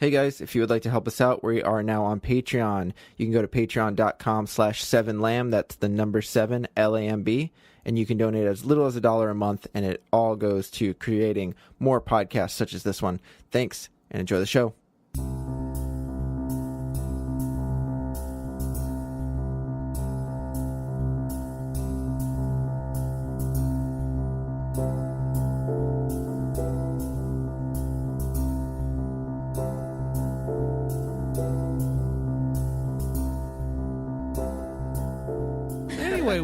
Hey guys, if you would like to help us out, we are now on Patreon. You can go to patreon.com/7lamb. That's the number 7, LAMB. And you can donate as little as $1 a month, and it all goes to creating more podcasts such as this one. Thanks, and enjoy the show.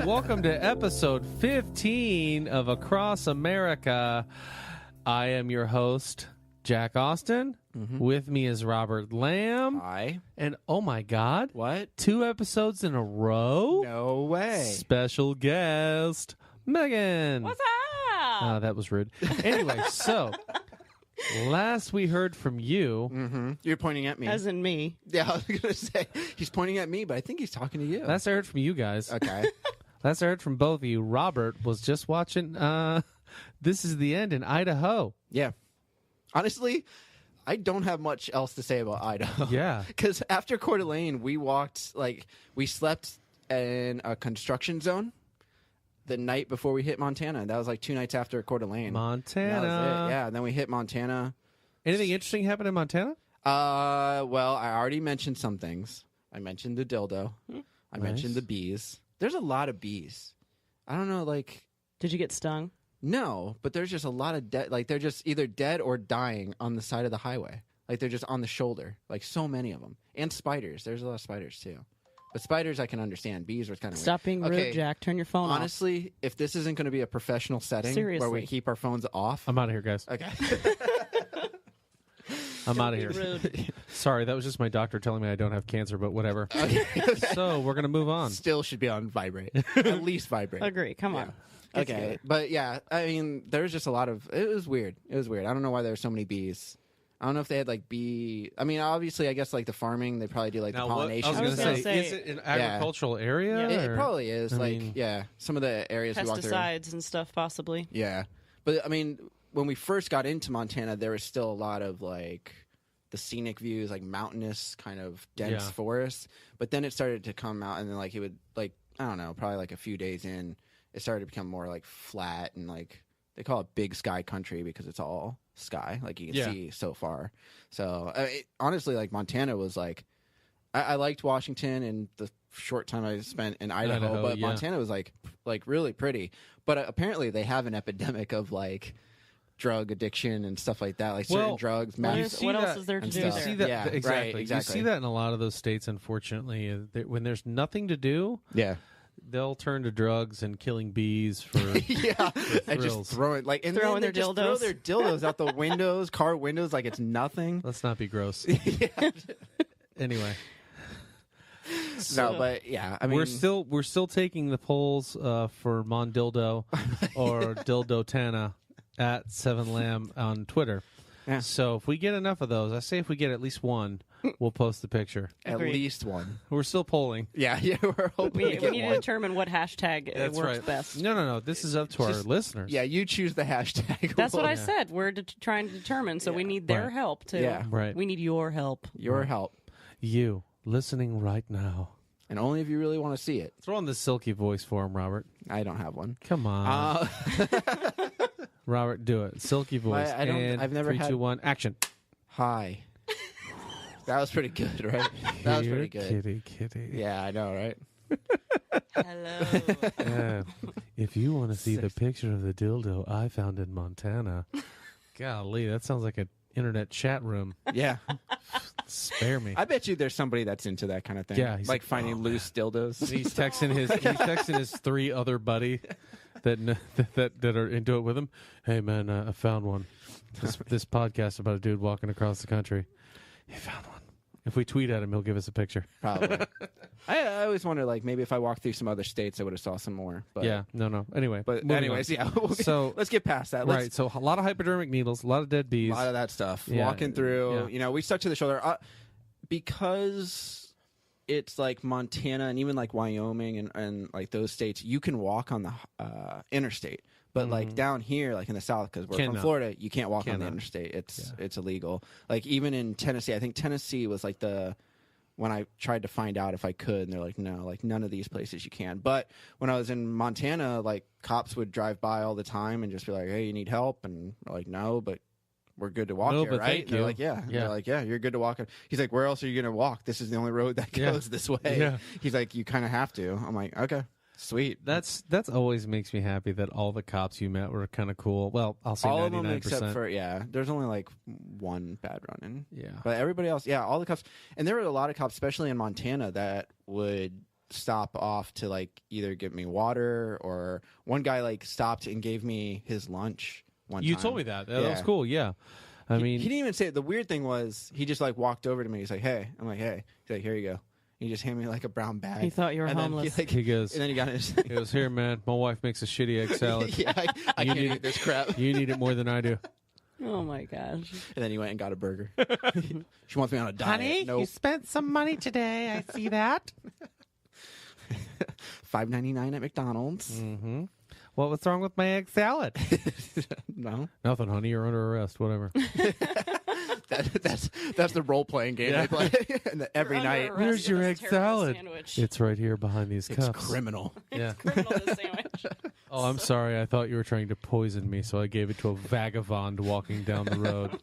Welcome to episode 15 of Across America. I am your host, Jack Austin. With me is Robert Lamb. Hi. And oh my God. What? 2 episodes in a row? No way. Special guest, Meagan. What's up? That was rude. Anyway, so last we heard from you. You're pointing at me. As in me. Yeah, I was going to say, he's pointing at me, but I think he's talking to you. Last I heard from you guys. Okay. Last I heard from both of you, Robert was just watching This Is the End in Idaho. Yeah. Honestly, I don't have much else to say about Idaho. Yeah. Because after Coeur d'Alene, we slept in a construction zone the night before we hit Montana. That was like 2 nights after Coeur d'Alene. Montana. That was it. Yeah, and then we hit Montana. Anything interesting happened in Montana? Well, I already mentioned some things. I mentioned the dildo. I mentioned the bees. There's a lot of bees. I don't know, like... Did you get stung? No, but there's just a lot of dead... Like, they're just either dead or dying on the side of the highway. Like, they're just on the shoulder. Like, so many of them. And spiders. There's a lot of spiders, too. But spiders, I can understand. Bees are kind of Stop being rude, Jack. Turn your phone Honestly, if this isn't going to be a professional setting where we keep our phones off... I'm out of here, guys. Okay. I'm out of here. Rude. Sorry, that was just my doctor telling me I don't have cancer, but whatever. Okay. So we're going to move on. Still should be on vibrate. At least vibrate. Agree. Come on. Get Okay. together. But yeah, I mean, there's just a lot of... It was weird. I don't know why there were so many bees. I don't know if they had like bee... I mean, obviously, I guess like the farming, they probably do like the pollination. I was going to say, is it an agricultural area? Yeah. It probably is. I mean, some of the areas we walked through. Pesticides and stuff, possibly. Yeah. But I mean, when we first got into Montana, there was still a lot of like the scenic views, like mountainous kind of dense forests. But then it started to come out, and then like it would like, I don't know, probably like a few days in, it started to become more like flat and like they call it big sky country because it's all sky, like you can see so far. So honestly, like Montana was like, I liked Washington and the short time I spent in Idaho, but Montana was like really pretty. But apparently they have an epidemic of like drug addiction and stuff like that, like certain drugs. What else is there to do there? See that, Yeah, exactly. right, exactly. You see that in a lot of those states, unfortunately. When there's nothing to do, they'll turn to drugs and killing bees for and just throwing throwing their dildos. Throw their dildos out the windows, car windows, like it's nothing. Let's not be gross. Anyway. No, but yeah, I mean, we're still taking the polls for Mondildo or Dildo Tana at 7lamb on Twitter. Yeah. So if we get enough of those, I say if we get at least one, we'll post the picture. At least one. We're still polling. Yeah, we're hoping We need to determine what hashtag That's works right. best. No. This is up to our listeners. Yeah, you choose the hashtag. That's what I said. We're trying to determine, so we need their help too. Yeah. Right. We need your help. Your help. You listening right now. And only if you really want to see it. Throw on the silky voice for him, Robert. I don't have one. Come on. Robert, do it. Silky voice. I've never 3, 2, 1, action. Hi. That was pretty good, right? That was pretty good. Kitty. Yeah, I know, right? Hello. If you want to see the picture of the dildo I found in Montana, golly, that sounds like an internet chat room. Yeah. Spare me. I bet you there's somebody that's into that kind of thing. Yeah, like finding loose dildos. He's texting his 3 other buddy that are into it with him. Hey man, I found one. This podcast about a dude walking across the country. He found one. If we tweet at him, he'll give us a picture. Probably. I always wonder, like, maybe if I walked through some other states, I would have saw some more. But, yeah, no. Anyway. But anyways, so let's get past that. Right, so a lot of hypodermic needles, a lot of dead bees. A lot of that stuff. Yeah. Walking through, Yeah. we stuck to the shoulder. Because it's like Montana and even like Wyoming and like those states, you can walk on the interstate. But like down here, like in the South, because we're from Florida, you can't walk on the interstate. It's illegal. Like even in Tennessee, I think Tennessee was like when I tried to find out if I could, and they're like, no, like none of these places you can. But when I was in Montana, like cops would drive by all the time and just be like, hey, you need help? And we're like, no, but we're good to walk here, right? Thank and they're you. like, yeah. They're like, yeah, you're good to walk. He's like, where else are you going to walk? This is the only road that goes this way. Yeah. He's like, you kind of have to. I'm like, okay. Sweet. That's always makes me happy that all the cops you met were kind of cool. Well, I'll say all 99%. of them except for there's only like one bad run-in. Yeah. But everybody else, all the cops. And there were a lot of cops, especially in Montana, that would stop off to like either give me water, or one guy like stopped and gave me his lunch one time. You told me that. That was cool. Yeah. I mean, he didn't even say it. The weird thing was he just like walked over to me. He's like, hey. I'm like, hey. He's like, here you go. He just handed me like a brown bag. He thought you were and homeless. He goes, and then he got his. He goes, here, man. My wife makes a shitty egg salad. I can't eat this crap. You need it more than I do. Oh my gosh! And then he went and got a burger. She wants me on a diet. Honey, nope. you spent some money today. I see that. $5.99 at McDonald's. Mm-hmm. What's wrong with my egg salad? No, nothing, honey. You're under arrest. Whatever. That's the role playing game they play every night. Where's your egg salad? Sandwich. It's right here behind these cups. It's criminal. Yeah. Criminal the sandwich. Oh, I'm sorry. I thought you were trying to poison me, so I gave it to a vagabond walking down the road.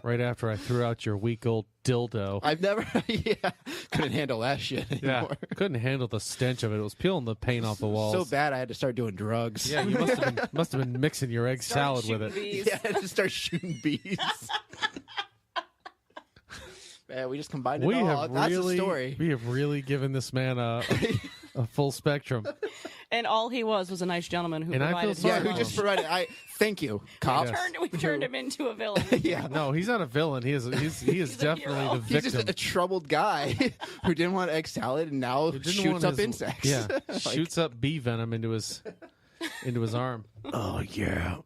Right after I threw out your week-old dildo. I've never, couldn't handle that shit anymore. Couldn't handle the stench of it. It was peeling the paint off the walls. So bad, I had to start doing drugs. Yeah, you must have been mixing your egg salad with it. Bees. Yeah, I had to start shooting bees. Man, we just combined it all. That's the story. We have really given this man a full spectrum. And all he was a nice gentleman who provided. Who just provided. Thank you, cop. We turned him into a villain. Yeah, no, he's not a villain. He is definitely the victim. He's just a troubled guy who didn't want egg salad and now shoots up insects. Yeah, shoots up bee venom into his arm. Oh yeah.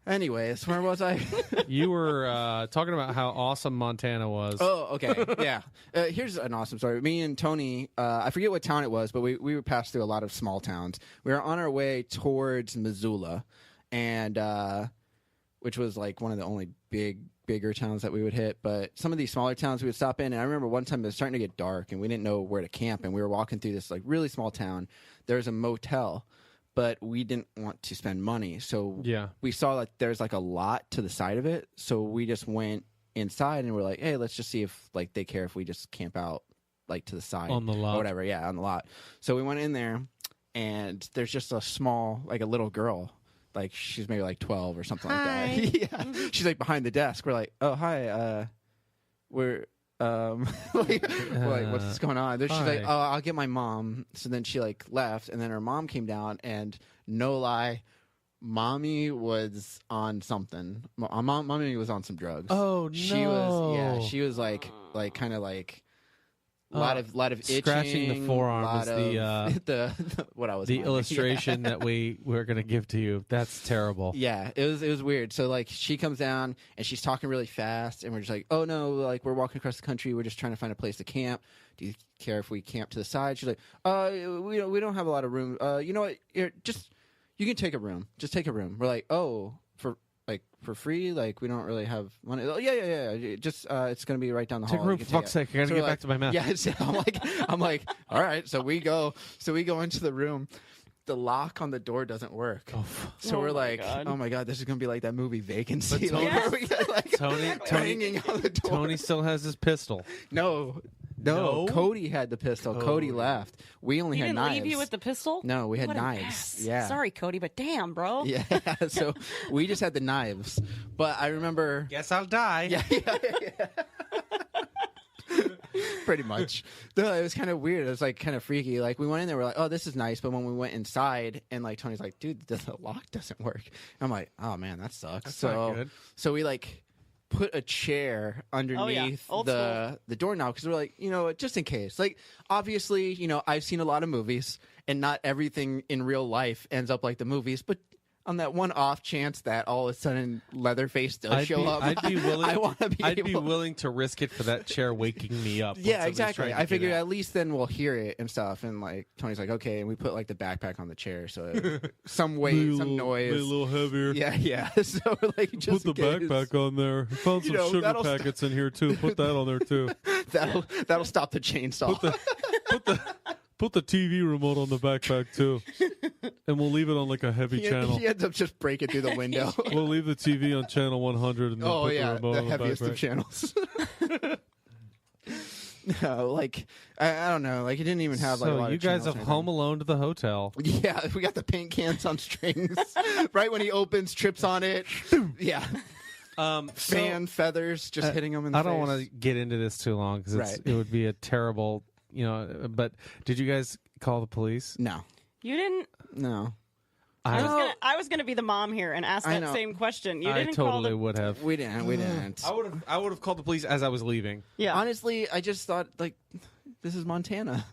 Anyways, where was I? You were talking about how awesome Montana was. Oh, okay. Yeah. Here's an awesome story. Me and Tony, I forget what town it was, but we were passed through a lot of small towns. We were on our way towards Missoula, and which was like one of the only bigger towns that we would hit. But some of these smaller towns we would stop in, and I remember one time it was starting to get dark, and we didn't know where to camp, and we were walking through this like really small town. There's a motel, but we didn't want to spend money. So we saw like there's like a lot to the side of it. So we just went inside and we're like, hey, let's just see if like they care if we just camp out like to the side. On the lot. Or whatever, yeah, on the lot. So we went in there and there's just a small, like a little girl. Like she's maybe like 12 or something like that. Yeah. She's like behind the desk. We're like, oh, hi. We're... like, what's going on? Then she's like, oh, I'll get my mom. So then she like left, and then her mom came down, and no lie, mommy was on something. Mommy was on some drugs. Oh no! She was like kind of like a lot of itching, scratching the forearm is the what I was the illustration that we're gonna give to you. That's terrible. Yeah, it was weird. So like she comes down and she's talking really fast, and we're just like, oh no, like we're walking across the country, we're just trying to find a place to camp. Do you care if we camp to the side? She's like, we don't have a lot of room. You know what? Here, you can take a room. Just take a room. We're like, oh, for free, like we don't really have money. Oh, yeah. Just it's gonna be right down the hall. Take a room for fuck's sake. I gotta get back to my mouth. Yeah, I'm like, all right. So we go into the room. The lock on the door doesn't work. So we're like, oh my god, this is gonna be like that movie Vacancy. But where we got, like, Tony hanging on the door. Tony still has his pistol. No, Cody had the pistol. Cody left. We only had knives. He didn't leave you with the pistol? No, we had What knives. an ass. Yeah. Sorry, Cody, but damn, bro. Yeah. So we just had the knives. But I remember. Guess I'll die. Yeah. Pretty much. No, it was kind of weird. It was like kind of freaky. Like we went in there, we're like, oh, this is nice. But when we went inside, and like Tony's like, dude, the lock doesn't work. I'm like, oh man, that sucks. That's not good. So we like put a chair underneath the doorknob because we're like, you know, just in case. Like obviously, you know, I've seen a lot of movies, and not everything in real life ends up like the movies, but on that one off chance that all of a sudden Leatherface does show up. I'd be willing. I want to be. I'd be willing to risk it for that chair waking me up. Yeah, exactly. I figured at least then we'll hear it and stuff. And like Tony's like, okay, and we put like the backpack on the chair, so some weight, some noise, a little heavier. Yeah. So like, just put the backpack on there. Found some sugar packets in here too. Put that on there too. that'll stop the chainsaw. Put the TV remote on the backpack too, and we'll leave it on like a heavy channel. He ends up just breaking through the window. We'll leave the TV on channel 100, and then put the remote on the heaviest backpack. of channels. No, like I don't know. Like it didn't even have like a lot you of guys channels have or Home Alone to the hotel. Yeah, we got the paint cans on strings. Right when he opens, trips on it. Yeah. Fan feathers just hitting him in the face. I don't want to get into this too long because it would be a terrible, But did you guys call the police? No. You didn't? No. I was gonna be the mom here and ask that same question. You didn't totally call the... would have. We didn't. I would have called the police as I was leaving. Yeah. Honestly, I just thought like this is Montana.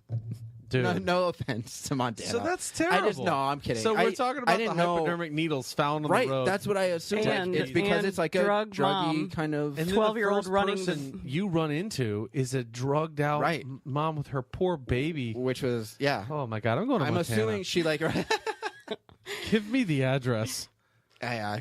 Dude. No offense to Montana. So that's terrible. I'm kidding. So we're talking about the know. hypodermic needles found on Right, the road. that's what I assumed. And- It's because it's like a drug druggy mom. kind of. And then 12-year-old the running first person you run into is a drugged out mom with her poor baby. Which was, yeah. Oh my God, I'm going to I'm Montana. assuming she like. Give me the address. I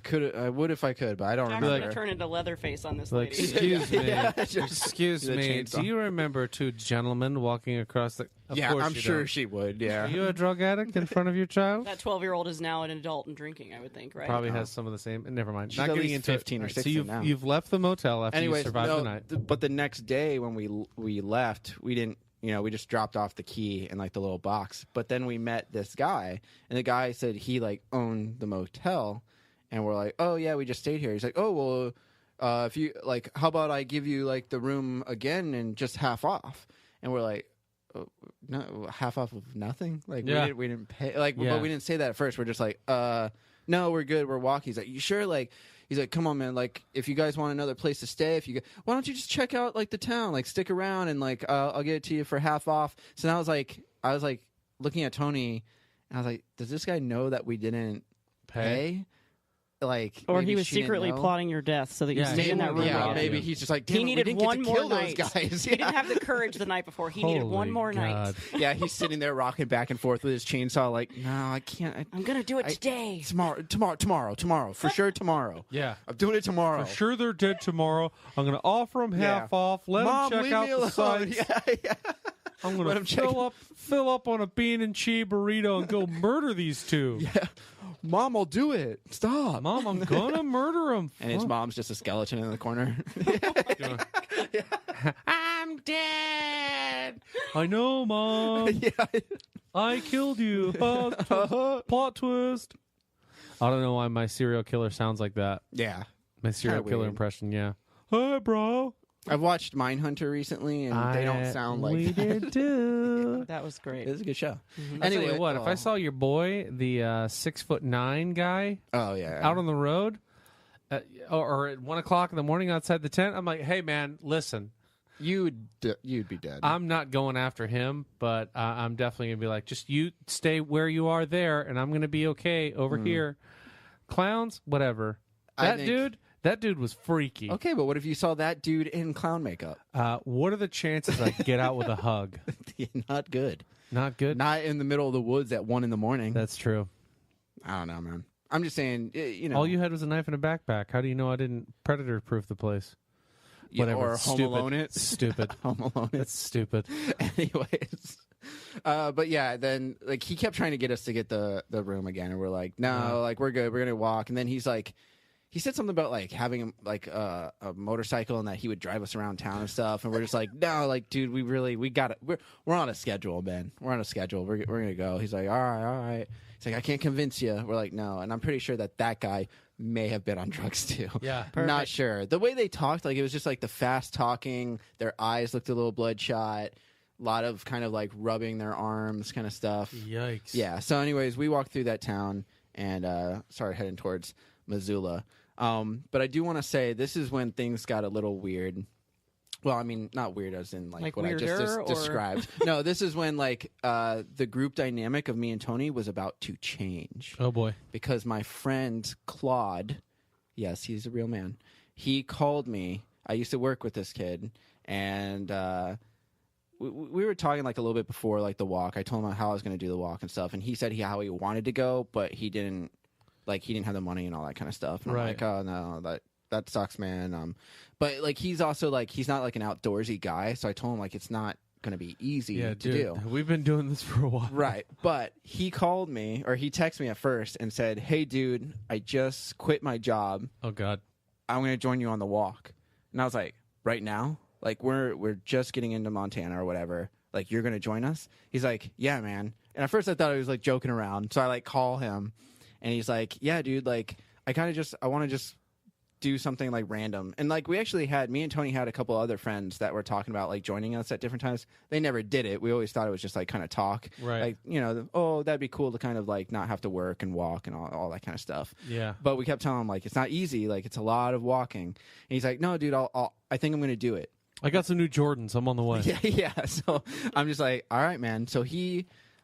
would if I could, but I don't Jack's remember. gonna turn into Leatherface on this Like, lady. excuse me. Yeah, Excuse the me. chainsaw. Do you remember two gentlemen walking across the... Of Yeah, course I'm you sure don't. she would. Yeah. Are you a drug addict in front of your child? That 12-year-old is now an adult and drinking, I would think, right? Probably has some of the same. Never mind. She's Not at getting least into 15 or it. 16 So now. you've left the motel after you survived the night. But the next day when we left, we didn't. We just dropped off the key in like the little box. But then we met this guy, and the guy said he like owned the motel, and we're like, oh yeah, we just stayed here. He's like, oh well, if you like, how about I give you like the room again and just half off? And we're like, oh, no, half off of nothing. Like we didn't pay. Like, but we didn't say that at first. We're just like, no, we're good. We're walking. He's like, you sure? Like. He's like, come on, man. Like, if you guys want another place to stay, why don't you just check out like the town? Like, stick around and like I'll get it to you for half off. So now I was like looking at Tony, and I was like, does this guy know that we didn't pay? Like, Or maybe he was she didn't secretly know? plotting your death so that you stayed in that room. Yeah, again. maybe he's just like, damn He it, needed we didn't one get to more kill night. those guys. He didn't have the courage the night before. He needed one more night. Yeah, he's sitting there rocking back and forth with his chainsaw. Like, no, I can't. I'm gonna do it today. Tomorrow, for sure tomorrow. Yeah. I'm doing it tomorrow. For sure they're dead tomorrow. I'm going to offer them half off. Let Mom, them check leave out me the alone. sites. Yeah. I'm going Let to 'em fill up on a bean and cheese burrito and go murder these two. Yeah. Mom, I'll do it. Stop. Mom, I'm going to murder them. And his mom's just a skeleton in the corner. I'm dead. I know, Mom. Yeah. I killed you. Plot twist. I don't know why my serial killer sounds like that. Yeah. My serial killer weird. impression, yeah. Hey, bro. I've watched Mindhunter recently, and they don't sound like we that. did too. That was great. It's a good show. I'll tell you what, if I saw your boy, the 6'9" guy, out on the road, or at 1 o'clock in the morning outside the tent, I'm like, hey man, listen, you'd be dead. I'm not going after him, but I'm definitely gonna be like, just you stay where you are there, and I'm gonna be okay over here. Clowns, whatever. That dude was freaky. Okay, but what if you saw that dude in clown makeup? What are the chances I get out with a hug? Not good. Not good. Not in the middle of the woods at 1 a.m. That's true. I don't know, man. I'm just saying, All you had was a knife and a backpack. How do you know I didn't predator-proof the place? Whatever. Or It's Home stupid. Alone it. Stupid. Home Alone it. That's stupid. Anyways. But yeah, then like he kept trying to get us to get the room again, and we're like, no, like we're good. We're gonna walk. And then he's like, he said something about like having like a motorcycle and that he would drive us around town and stuff. And we're just like, no, like dude, we got it. We're on a schedule, man. We're on a schedule. We're gonna go. He's like, all right. He's like, I can't convince you. We're like, no. And I'm pretty sure that guy may have been on drugs too. Yeah. Not sure. The way they talked, like it was just like the fast talking. Their eyes looked a little bloodshot. A lot of kind of like rubbing their arms kind of stuff. Yikes. Yeah. So anyways, we walked through that town and started heading towards Missoula. But I do want to say this is when things got a little weird. Well, I mean, not weird as in like what I weirder, just described. No, this is when like the group dynamic of me and Tony was about to change. Oh boy! Because my friend Claude, yes, he's a real man. He called me. I used to work with this kid, and we were talking like a little bit before like the walk. I told him how I was going to do the walk and stuff, and he said how he wanted to go, but he didn't have the money and all that kind of stuff. And I'm like, oh no, that sucks, man. But like he's also like he's not like an outdoorsy guy, so I told him like it's not going to be easy to do. We've been doing this for a while, right? But he called me or he texted me at first and said, "Hey, dude, I just quit my job. Oh God, I'm going to join you on the walk." And I was like, "Right now? Like we're just getting into Montana or whatever. Like you're going to join us?" He's like, "Yeah, man." And at first I thought he was like joking around, so I like call him, and he's like, "Yeah, dude, like I want to just do something like random." And like me and Tony had a couple other friends that were talking about like joining us at different times. They never did it. We always thought it was just like kind of talk, right? Like that'd be cool to kind of like not have to work and walk and all that kind of stuff. Yeah. But we kept telling him like it's not easy. Like it's a lot of walking. And he's like, "No, dude, I think I'm going to do it. I got some new Jordans. I'm on the way." Yeah. So I'm just like, all right, man. So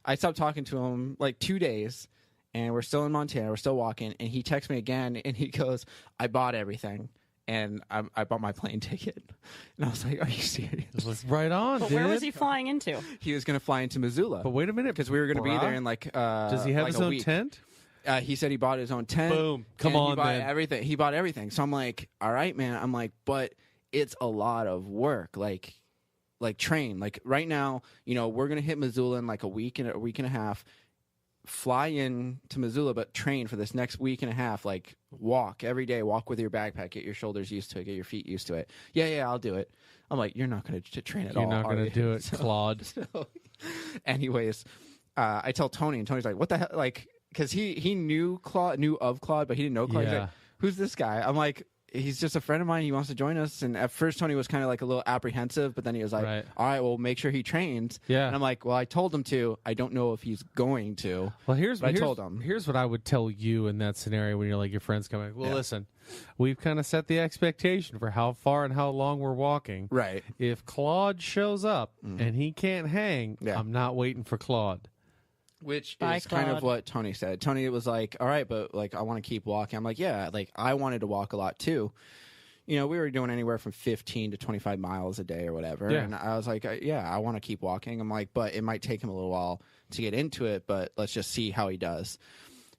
I stopped talking to him like 2 days. And we're still in Montana. We're still walking. And he texts me again, and he goes, "I bought everything, and I bought my plane ticket." And I was like, "Are you serious?" Like, right on, but dude. where was he flying into? He was going to fly into Missoula. But wait a minute. Because we were going to be there in like does he have like his own tent? He said he bought his own tent. Boom. Come on, he bought man. everything. He bought everything. So I'm like, all right, man. I'm like, but it's a lot of work. Like train. Like right now, we're going to hit Missoula in like a week and a half. Fly in to Missoula, but train for this next week and a half. Like walk every day, walk with your backpack, get your shoulders used to it, get your feet used to it. Yeah, I'll do it. I'm like, you're not going to train at all. You're not going to do it, Claude. Anyways, I tell Tony, and Tony's like, what the hell? Like, because he knew of Claude, but he didn't know Claude. Yeah. He's like, who's this guy? I'm like, he's just a friend of mine. He wants to join us. And at first, Tony was kind of like a little apprehensive, but then he was like, all right, well, make sure he trains. Yeah. And I'm like, well, I told him to. I don't know if he's going to. Well, I told him. Here's what I would tell you in that scenario when you're like, your friend's coming. Well, listen, we've kind of set the expectation for how far and how long we're walking. Right. If Claude shows up and he can't hang, I'm not waiting for Claude. Which is kind of what Tony said. Tony was like, all right, but like I want to keep walking. I'm like, yeah, like I wanted to walk a lot too. We were doing anywhere from 15 to 25 miles a day or whatever. Yeah. And I was like, yeah, I want to keep walking. I'm like, but it might take him a little while to get into it, but let's just see how he does.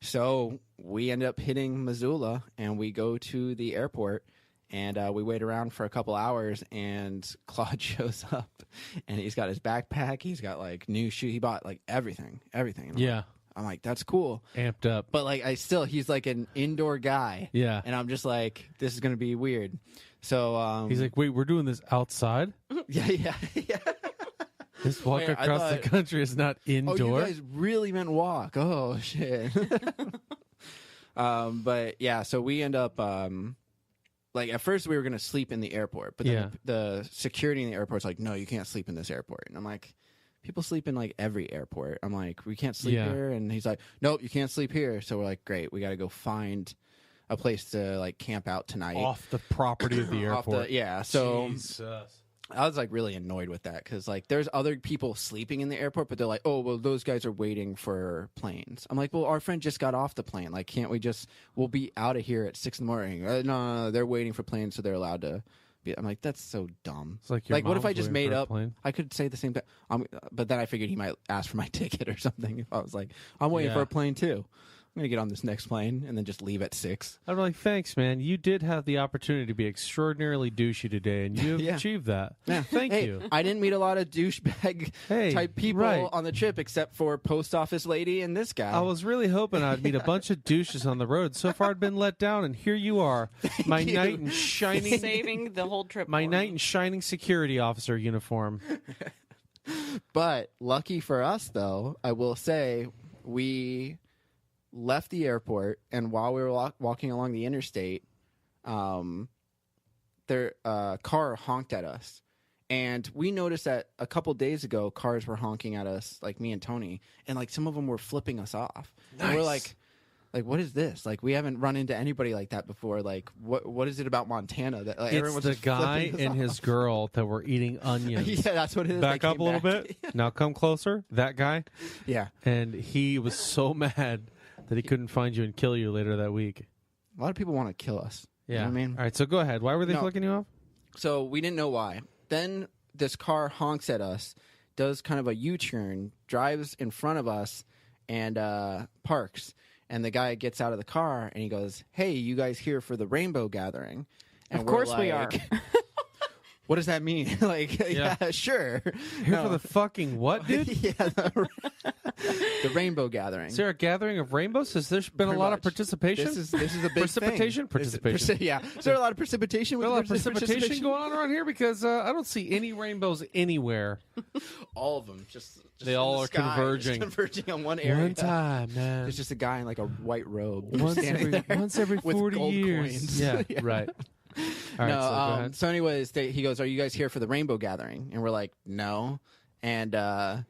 So we end up hitting Missoula, and we go to the airport. And we wait around for a couple hours, and Claude shows up, and he's got his backpack. He's got like new shoes. He bought like everything. And I'm like, that's cool. Amped up. But like, he's like an indoor guy. Yeah. And I'm just like, this is gonna be weird. So he's like, wait, we're doing this outside? Yeah. This walk across the country is not indoor. Oh, you guys really meant walk. Oh shit. But yeah, so we end up. Like, at first we were going to sleep in the airport, but then the security in the airport's like, no, you can't sleep in this airport. And I'm like, people sleep in, like, every airport. I'm like, we can't sleep here? And he's like, nope, you can't sleep here. So we're like, great, we got to go find a place to, like, camp out tonight. Off the property of the airport. So Jesus. I was like really annoyed with that because like there's other people sleeping in the airport, but they're like, oh, well, those guys are waiting for planes. I'm like, well, our friend just got off the plane. Like, can't we we'll be out of here at 6 a.m. No, they're waiting for planes, so they're allowed to be. I'm like, that's so dumb. It's like what if I just made up? I could say the same thing. But then I figured he might ask for my ticket or something. If I was like, I'm waiting for a plane too. I'm going to get on this next plane and then just leave at 6. I'm like, thanks, man. You did have the opportunity to be extraordinarily douchey today, and you've achieved that. Yeah. Thank you. I didn't meet a lot of douchebag type people on the trip except for post office lady and this guy. I was really hoping I'd meet a bunch of douches on the road. So far, I'd been let down, and here you are. My knight in shining... Saving the whole trip. My knight in shining security officer uniform. But lucky for us, though, I will say, we... left the airport, and while we were walking along the interstate, their car honked at us, and we noticed that a couple days ago cars were honking at us, like me and Tony, and like some of them were flipping us off. Nice. And we're like, Like, what is this? Like, we haven't run into anybody like that before. Like, what is it about Montana that like, it's the guy and his girl that were eating onions. Yeah, that's what it is. Back up a little bit. Now come closer. That guy. Yeah. And he was so mad that he couldn't find you and kill you later that week. A lot of people want to kill us. Yeah. You know what I mean? All right, so go ahead. Why were they flicking you off? So we didn't know why. Then this car honks at us, does kind of a U-turn, drives in front of us, and parks. And the guy gets out of the car and he goes, "Hey, you guys here for the rainbow gathering?" And of course we are. What does that mean? Like, yeah, sure. Here for the fucking what, dude? Yeah, the rainbow gathering. Is there a gathering of rainbows? Has there been a lot of participation? This is a big precipitation. Thing. Participation. Yeah. Is there a lot of precipitation? Is there a lot of precipitation going on around here? Because I don't see any rainbows anywhere. All of them. Just they all are sky, converging. Converging on one area. One time, man. There's just a guy in like a white robe. Once every 40 years. Coins. Yeah, right. All right, so go ahead. So anyways, he goes, "Are you guys here for the rainbow gathering?" And we're like, "No." And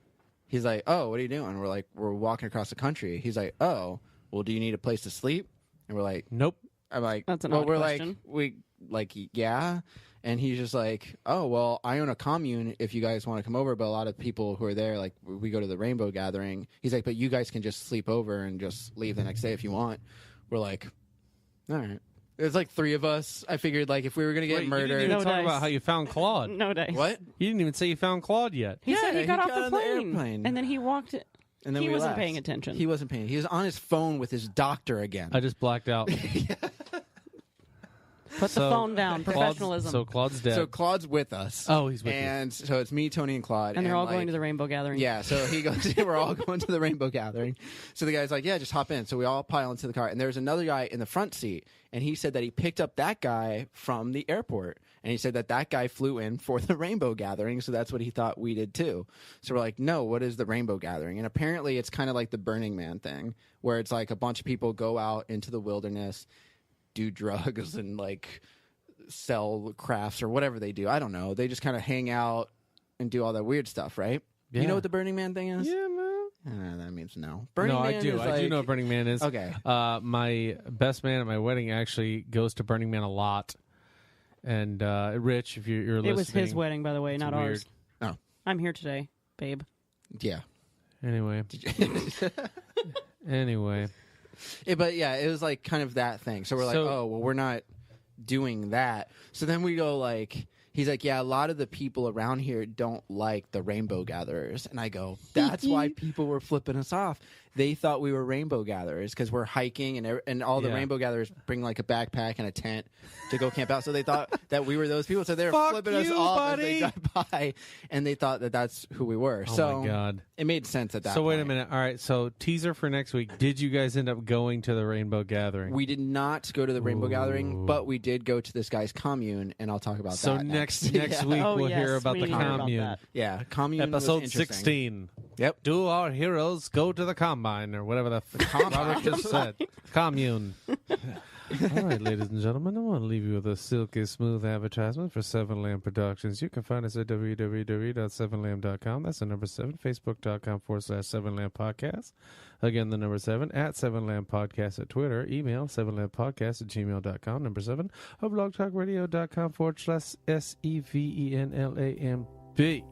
he's like, "Oh, what are you doing?" We're like, "We're walking across the country." He's like, "Oh, well, do you need a place to sleep?" And we're like, "Nope." I'm like, "That's an odd question." Yeah. And he's just like, "Oh, well, I own a commune if you guys want to come over, but a lot of people who are there, like, we go to the rainbow gathering." He's like, "But you guys can just sleep over and just leave the next day if you want." We're like, "All right." There's like three of us. I figured like if we were gonna get murdered, you didn't even talk about how you found Claude. No dice. What? You didn't even say you found Claude yet. He said he got off the on plane, airplane. and then he walked. And then he we wasn't left. paying attention. He wasn't paying. He was on his phone with his doctor again. I just blacked out. Put the phone down. Professionalism. So Claude's dead. So Claude's with us. Oh, he's with you. And so it's me, Tony, and Claude. And they're all going to the rainbow gathering. Yeah, so he goes, we're all going to the rainbow gathering. So the guy's like, "Yeah, just hop in." So we all pile into the car. And there's another guy in the front seat. And he said that he picked up that guy from the airport. And he said that guy flew in for the rainbow gathering. So that's what he thought we did too. So we're like, "No, what is the rainbow gathering?" And apparently it's kind of like the Burning Man thing, where it's like a bunch of people go out into the wilderness, do drugs, and like sell crafts or whatever they do. I don't know. They just kind of hang out and do all that weird stuff, right? Yeah. You know what the Burning Man thing is? Yeah, man. That means no. Burning Man I do. is I do know what Burning Man is. Okay. My best man at my wedding actually goes to Burning Man a lot. And Rich, if you're listening, it was his wedding, by the way, not weird. ours. Oh, I'm here today, babe. yeah. Anyway. Anyway. But yeah, it was like kind of that thing. So we're like, "Oh, well, we're not doing that." So then we go like, he's like, "Yeah, a lot of the people around here don't like the rainbow gatherers." And I go, "That's why people were flipping us off. They thought we were rainbow gatherers because we're hiking and all the rainbow gatherers bring like a backpack and a tent to go camp out. So they thought that we were those people. So they were flipping us off as they drive by, and they thought that that's who we were. Oh my God. It made sense at that So point. wait a minute. All right. So teaser for next week. Did you guys end up going to the rainbow gathering? We did not go to the rainbow gathering, but we did go to this guy's commune, and I'll talk about that. So next Yeah. week Oh, we'll yes, hear about we the need to hear about commune. that. Yeah, commune was Episode interesting. 16. Yep. Do our heroes go to the combine or whatever the Robert just said? Commune. All right, ladies and gentlemen, I want to leave you with a silky smooth advertisement for Seven Lamb Productions. You can find us at www.sevenlamb.com. That's the number 7. Facebook.com/7 Lamb Podcast. Again, the number 7 at 7 Lamb Podcast at Twitter. Email 7lambpodcast@gmail.com. Number 7 blogtalkradio.com/SEVENLAMB.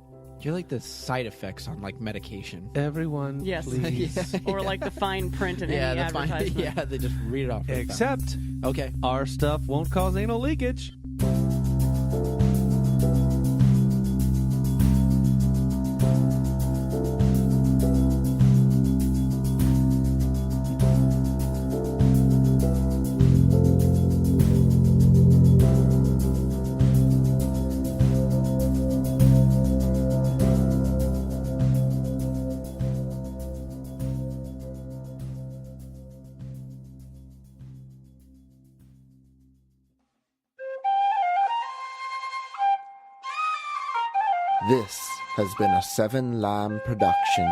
You're like the side effects on like medication. Everyone, Yes. please. Or like the fine print in any advertisement. Yeah, they just read it off. really fast. Except Okay. our stuff won't cause anal leakage. This has been a 7 Lamb production.